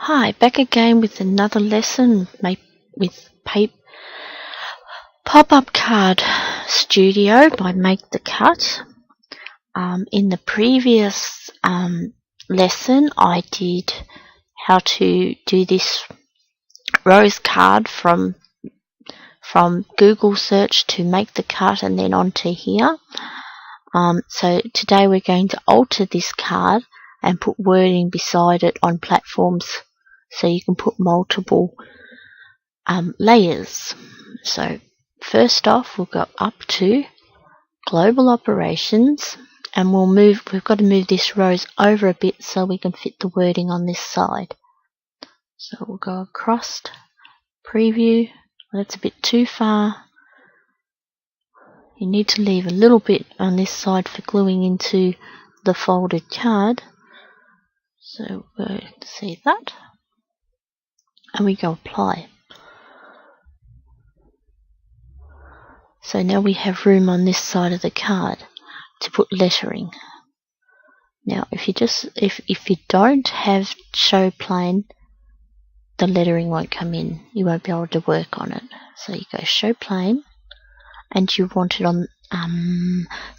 Hi, back again with another lesson with Pop-Up Card Studio by Make the Cut. In the previous lesson I did how to do this rose card from Google search to Make the Cut and then onto here. So today we're going to alter this card and put wording beside it on platforms so you can put multiple layers. So first off, we'll go up to Global Operations and we've got to move this rose over a bit so we can fit the wording on this side. So we'll go across, preview. That's a bit too far. You need to leave a little bit on this side for gluing into the folded card. So we'll see that. And we go apply. So now we have room on this side of the card to put lettering. Now if you don't have show plain, the lettering won't come in. You won't be able to work on it. So you go show plain and you want it on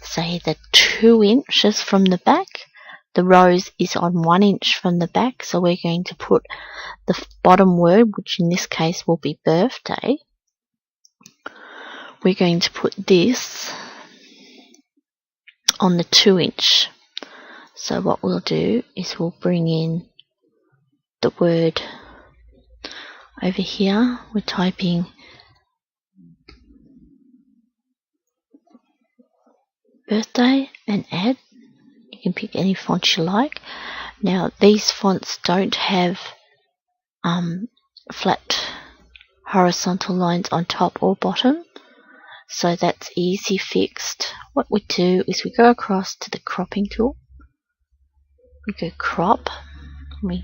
say the 2 inches from the back. The rose is on 1 inch from the back, so we're going to put the bottom word, which in this case will be birthday. We're going to put this on the 2 inch. So what we'll do is we'll bring in the word over here. We're typing birthday and add. You can pick any font you like. Now these fonts don't have flat horizontal lines on top or bottom, so that's easy fixed. What we do is we go across to the cropping tool. We go crop. We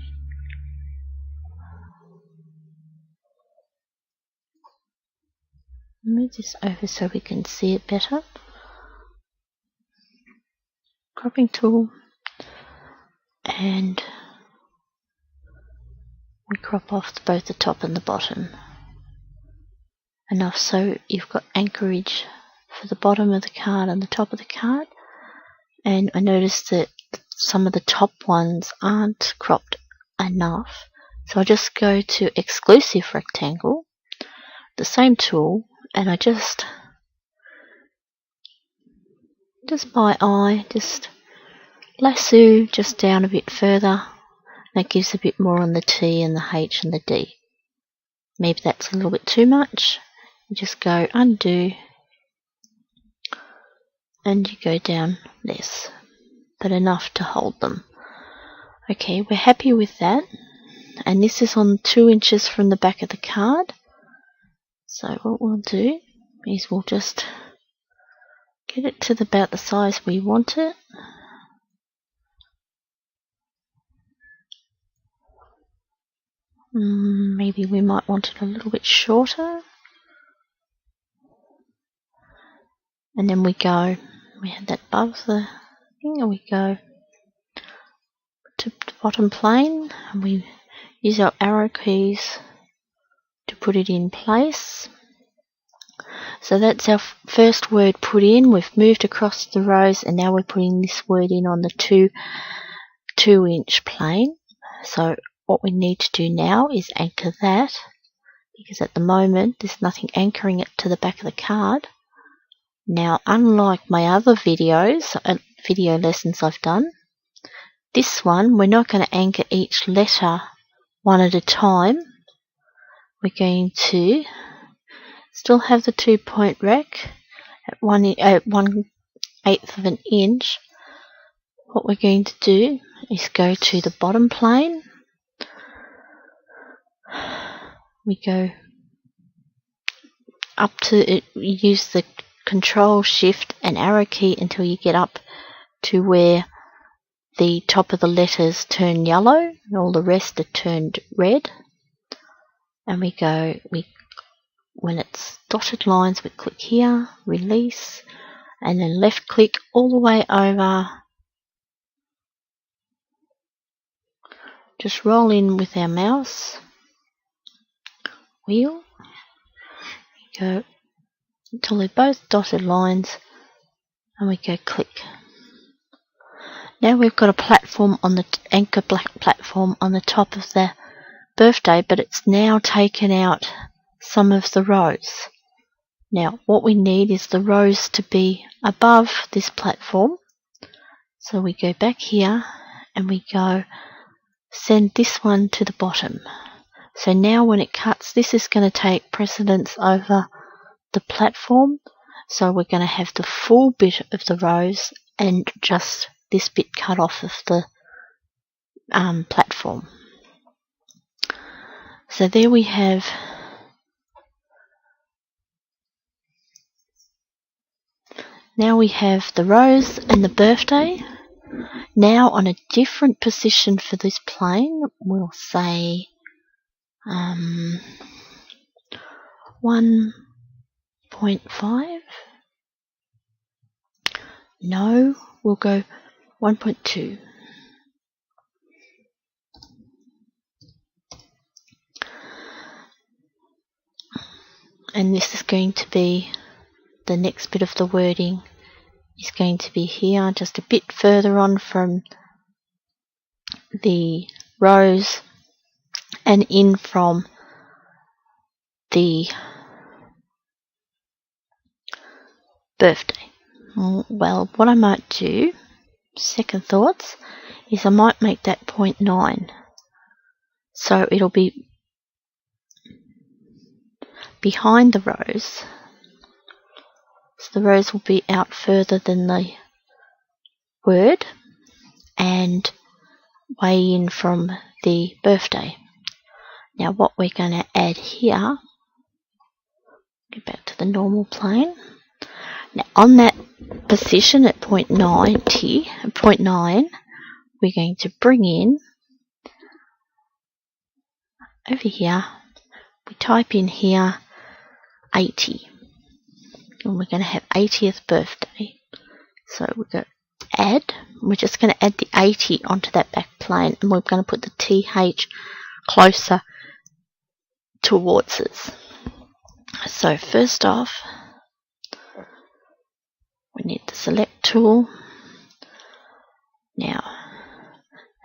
move this over so we can see it better. Cropping tool, and we crop off both the top and the bottom enough so you've got anchorage for the bottom of the card and the top of the card. And I noticed that some of the top ones aren't cropped enough, so I just go to exclusive rectangle, the same tool, and I just by eye, just lasso just down a bit further. That gives a bit more on the T and the H and the D. Maybe that's a little bit too much. You just go undo and you go down less, but enough to hold them. Okay, we're happy with that. And this is on 2 inches from the back of the card. So what we'll do is we'll just get it to about the size we want it. Maybe we might want it a little bit shorter. And then we have that above the thing, and we go to the bottom plane, and we use our arrow keys to put it in place. So that's our first word put in. We've moved across the rows, and now we're putting this word in on the 2 inch plane. So what we need to do now is anchor that, because at the moment there's nothing anchoring it to the back of the card. Now, unlike my other video lessons I've done, this one we're not going to anchor each letter one at a time. We're going to still have the 2-point rec at 1/8 of an inch. What we're going to do is go to the bottom plane. We go up to it. Use the Control, Shift and arrow key until you get up to where the top of the letters turn yellow and all the rest are turned red. And when it's dotted lines, we click here, release, and then left click all the way over just roll in with our mouse wheel. Go until they're both dotted lines, and we go click. Now we've got a platform on the anchor black platform on the top of the birthday, but it's now taken out some of the rows. Now what we need is the rows to be above this platform. So we go back here and we go send this one to the bottom. So now when it cuts, this is going to take precedence over the platform. So we're going to have the full bit of the rows and just this bit cut off of the platform. So there we have now we have the rose and the birthday. Now on a different position for this plane, we'll say 1.5. No, we'll go 1.2. And this is going to be the next bit of the wording is going to be here, just a bit further on from the rows and in from the birthday. Well, what I might do, second thoughts, is I might make that 0.9. So it'll be behind the rows. So the rows will be out further than the word and way in from the birthday. Now what we're going to add here, get back to the normal plane. Now on that position at 0.9, we're going to bring in over here, we type in here 80. And we're going to have 80th birthday. So we go add. We're just going to add the 80 onto that back plane, and we're going to put the TH closer towards us. So first off, we need the select tool. Now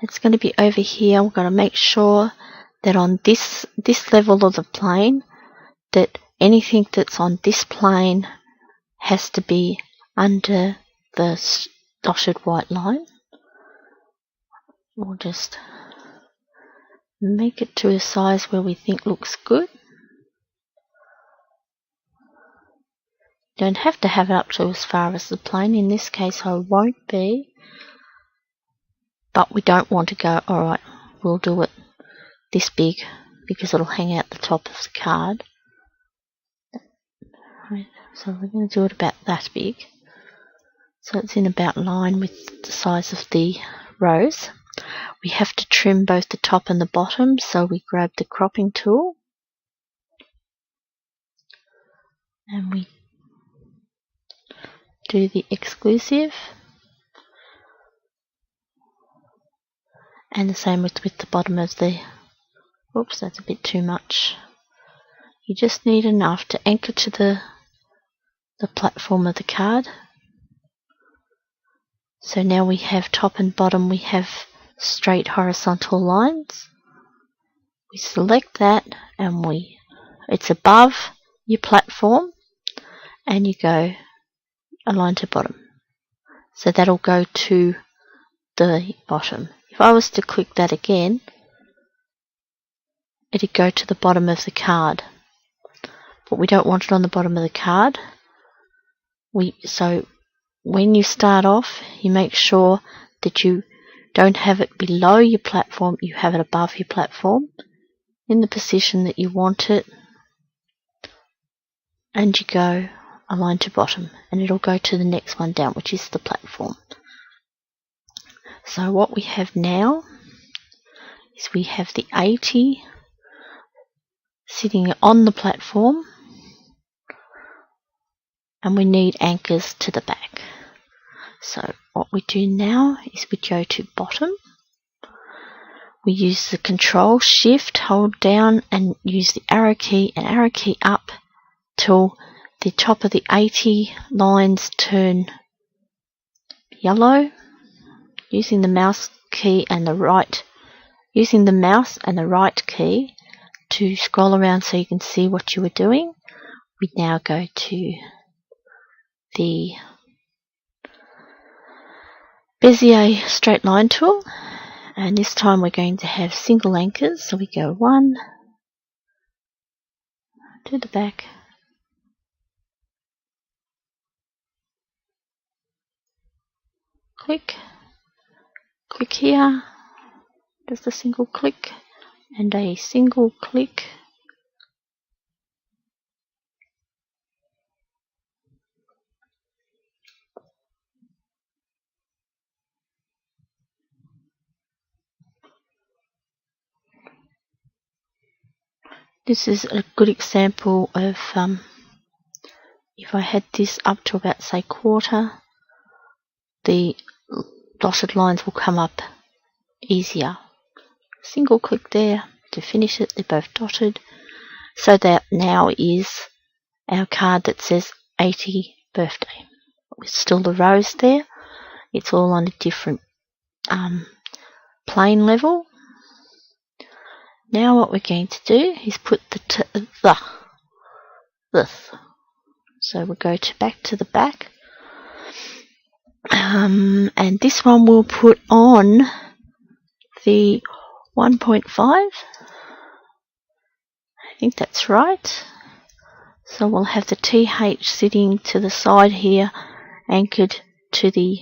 it's going to be over here. We've got to make sure that on this level of the plane, that anything that's on this plane has to be under the dotted white line. We'll just make it to a size where we think looks good. Don't have to have it up to as far as the plane. In this case I won't be, but we don't want to go, alright, we'll do it this big because it'll hang out the top of the card. So we're going to do it about that big. So it's in about line with the size of the rows. We have to trim both the top and the bottom, so we grab the cropping tool and we do the exclusive, and the same with the bottom of the, oops, that's a bit too much. You just need enough to anchor to the platform of the card. So now we have top and bottom, we have straight horizontal lines. We select that and it's above your platform, and you go align to bottom. So that'll go to the bottom. If I was to click that again, it'd go to the bottom of the card. But we don't want it on the bottom of the card. So when you start off, you make sure that you don't have it below your platform, you have it above your platform in the position that you want it, and you go align to bottom, and it'll go to the next one down, which is the platform. So what we have now is we have the 80 sitting on the platform, and we need anchors to the back. So what we do now is we go to bottom, we use the Control Shift, hold down and use the arrow key and arrow key up till the top of the 80 lines turn yellow. Using the mouse and the right key to scroll around so you can see what you were doing. We now go to the Bezier straight line tool, and this time we're going to have single anchors. So we go 1 to the back, click here, just a single click and a single click. This is a good example of if I had this up to about say quarter, the dotted lines will come up easier. Single click there to finish it, they're both dotted. So that now is our card that says 80 birthday. With still the rows there, it's all on a different plane level. Now what we're going to do is put this. So we'll go back to the back. And this one we'll put on the 1.5. I think that's right. So we'll have the TH sitting to the side here, anchored to the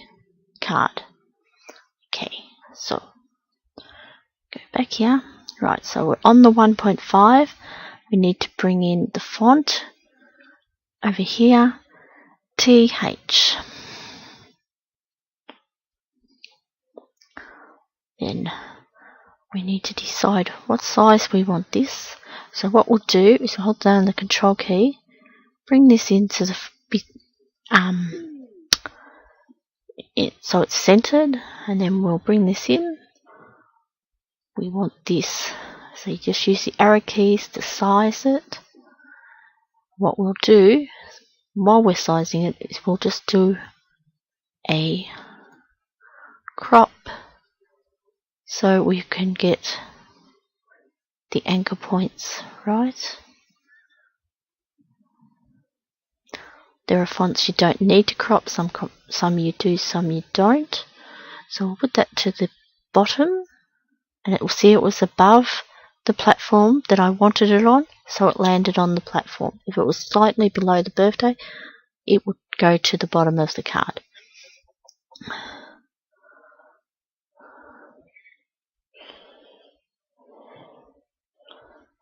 card. Okay, so go back here. Right, so we're on the 1.5. We need to bring in the font over here, TH. Then we need to decide what size we want this. So what we'll do is hold down the Control key, bring this into the so it's centered, and then we'll bring this in. We want this, so you just use the arrow keys to size it. What we'll do while we're sizing it is we'll just do a crop so we can get the anchor points right. There are fonts you don't need to crop, some you do, some you don't. So we'll put that to the bottom, and it will see it was above the platform that I wanted it on, so it landed on the platform. If it was slightly below the birthday, it would go to the bottom of the card.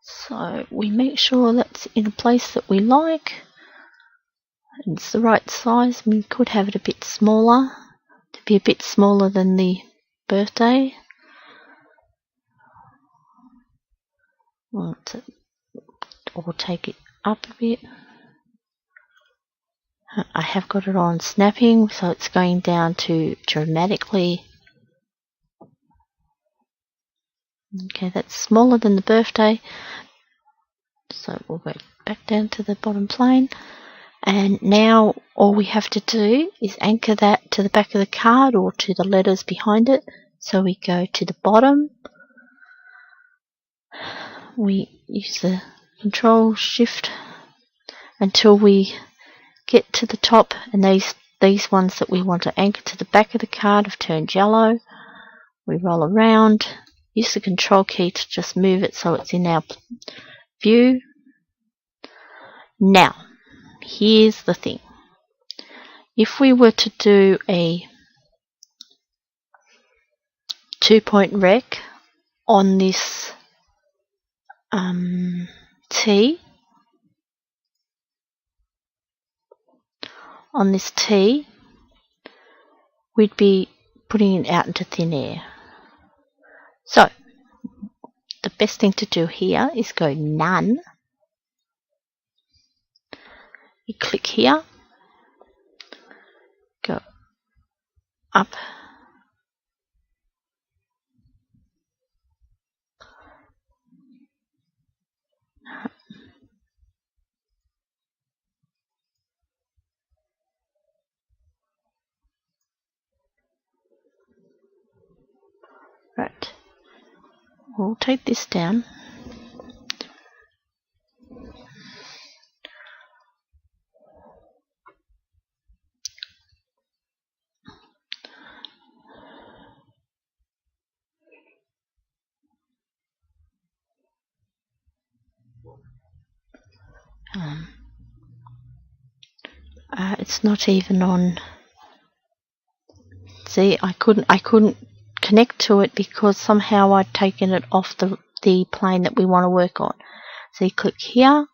So we make sure that's in a place that we like. It's the right size. We could have it a bit smaller, to be a bit smaller than the birthday. Or take it up a bit. I have got it on snapping, so it's going down to dramatically. Okay, that's smaller than the birthday. So we'll go back down to the bottom plane. And now all we have to do is anchor that to the back of the card or to the letters behind it. So we go to the bottom. We use the Control Shift until we get to the top, and these ones that we want to anchor to the back of the card have turned yellow. We roll around, use the Control key to just move it so it's in our view. Now, here's the thing. If we were to do a 2-point rec on this T, we'd be putting it out into thin air. So, the best thing to do here is go None. You click here, go up, we'll take this down. It's not even on. See, I couldn't connect to it because somehow I'd taken it off the plane that we want to work on. So you click here,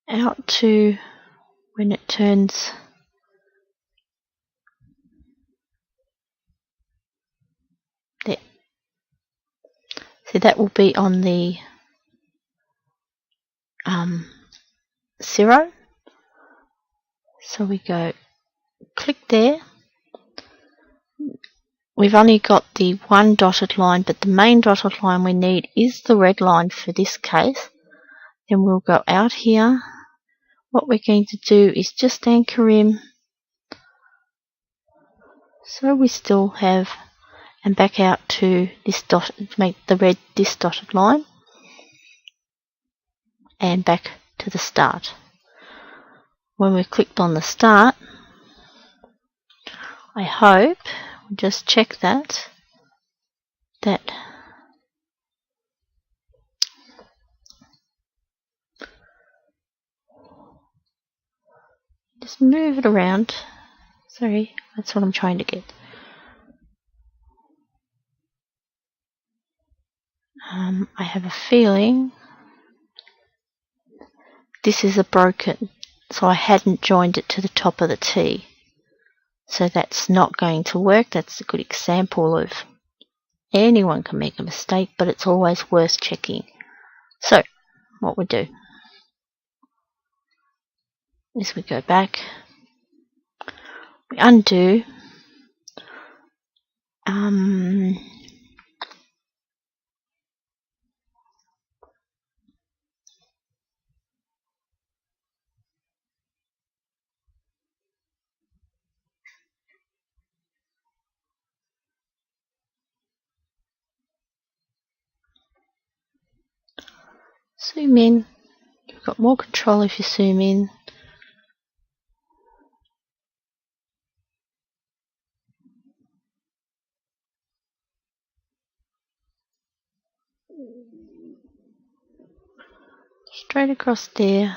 out to when it turns. There. See, that will be on the 0. So we go click there. We've only got the one dotted line, but the main dotted line we need is the red line for this case. Then we'll go out here. What we're going to do is just anchor in. So we still have, and back out to this dot, make the red this dotted line. And back to the start. When we've clicked on the start, I hope, we'll just check that just move it around. Sorry, that's what I'm trying to get. I have a feeling this is a broken, so I hadn't joined it to the top of the T. So that's not going to work. That's a good example of anyone can make a mistake, but it's always worth checking. So what we do is we go back, we undo, zoom in. You've got more control if you zoom in. Straight across there.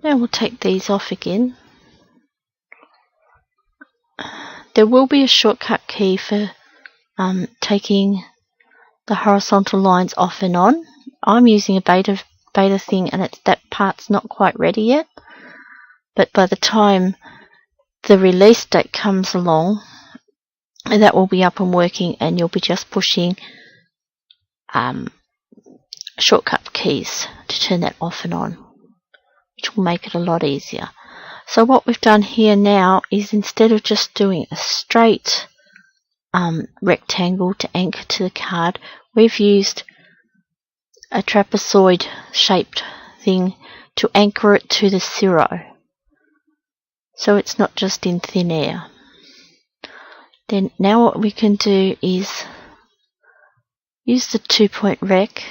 Now we'll take these off again. There will be a shortcut key for taking the horizontal lines off and on. I'm using a beta thing, and that part's not quite ready yet. But by the time the release date comes along, that will be up and working, and you'll be just pushing shortcut keys to turn that off and on, which will make it a lot easier. So what we've done here now is, instead of just doing a straight rectangle to anchor to the card, we've used a trapezoid shaped thing to anchor it to the 0. So it's not just in thin air. Then now what we can do is use the 2-point rec.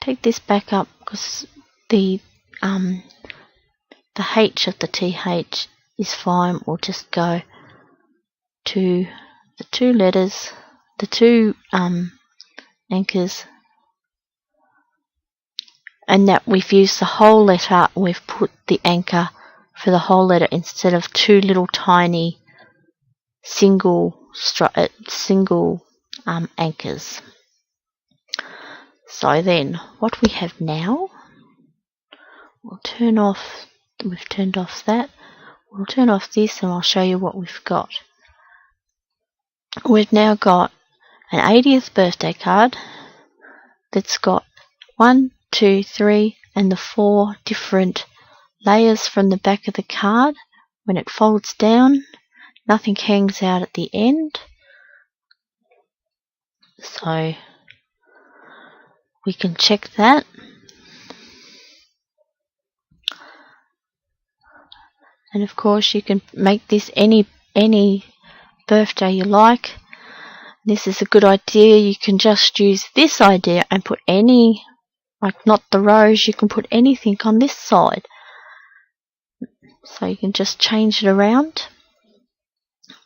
Take this back up because the H of the TH is fine. We'll just go to the 2 letters, the 2 anchors, and that we've used the whole letter. We've put the anchor for the whole letter instead of 2 little tiny single anchors. So then, what we have now, we'll turn off. We've turned off that. We'll turn off this, and I'll show you what we've got. We've now got an 80th birthday card that's got 1, 2, 3, and the 4 different layers from the back of the card. When it folds down, nothing hangs out at the end. So we can check that. And of course you can make this any birthday you like. This is a good idea. You can just use this idea and put any, like not the rose, you can put anything on this side. So you can just change it around.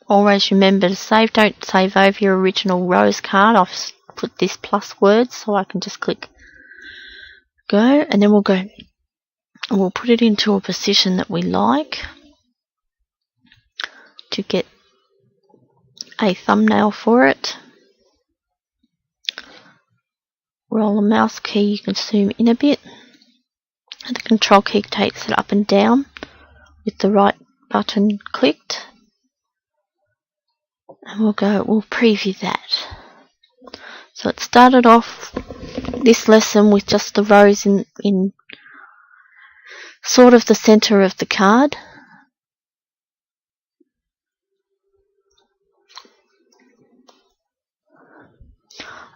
Always remember to save. Don't save over your original rose card. I've put this plus words so I can just click go, and then we'll go and we'll put it into a position that we like to get a thumbnail for it. Roll the mouse key, you can zoom in a bit, and the control key takes it up and down with the right button clicked. And we'll preview that. So it started off this lesson with just the rose in sort of the center of the card.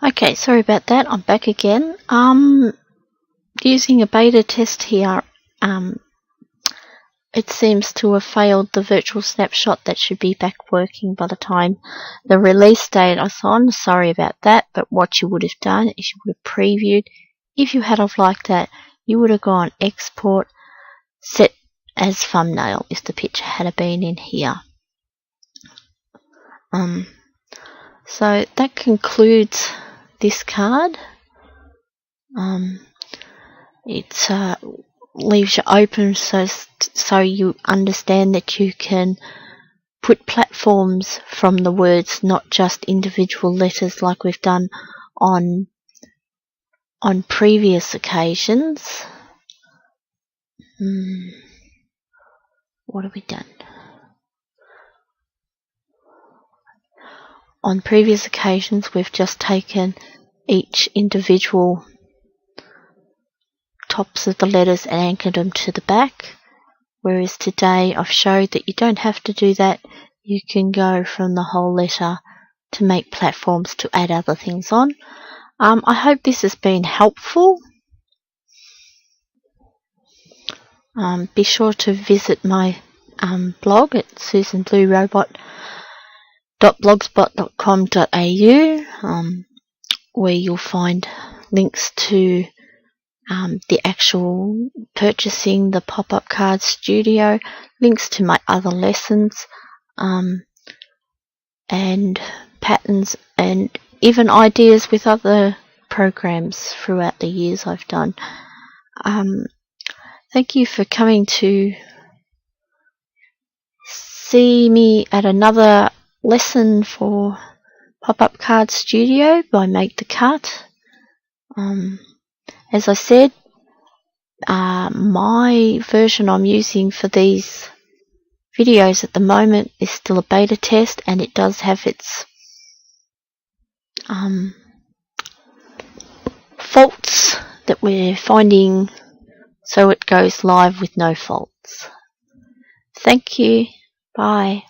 Okay, sorry about that. I'm back again. Using a beta test here, it seems to have failed the virtual snapshot that should be back working by the time the release date is on. Sorry about that, but what you would have done is you would have previewed. If you had of like that, you would have gone export, set as thumbnail if the picture had been in here. So that concludes this card. It leaves you open so you understand that you can put platforms from the words, not just individual letters like we've done on previous occasions. What have we done? On previous occasions we've just taken each individual tops of the letters and anchored them to the back, whereas today I've showed that you don't have to do that. You can go from the whole letter to make platforms to add other things on. I hope this has been helpful. Be sure to visit my blog at susanbluerobot.blogspot.com.au, where you'll find links to the actual purchasing the pop-up card studio, links to my other lessons, and patterns, and even ideas with other programs throughout the years I've done. Thank you for coming to see me at another lesson for Pop-Up Card Studio by Make the Cut. As I said, my version I'm using for these videos at the moment is still a beta test, and it does have its faults that we're finding, so it goes live with no faults. Thank you. Bye.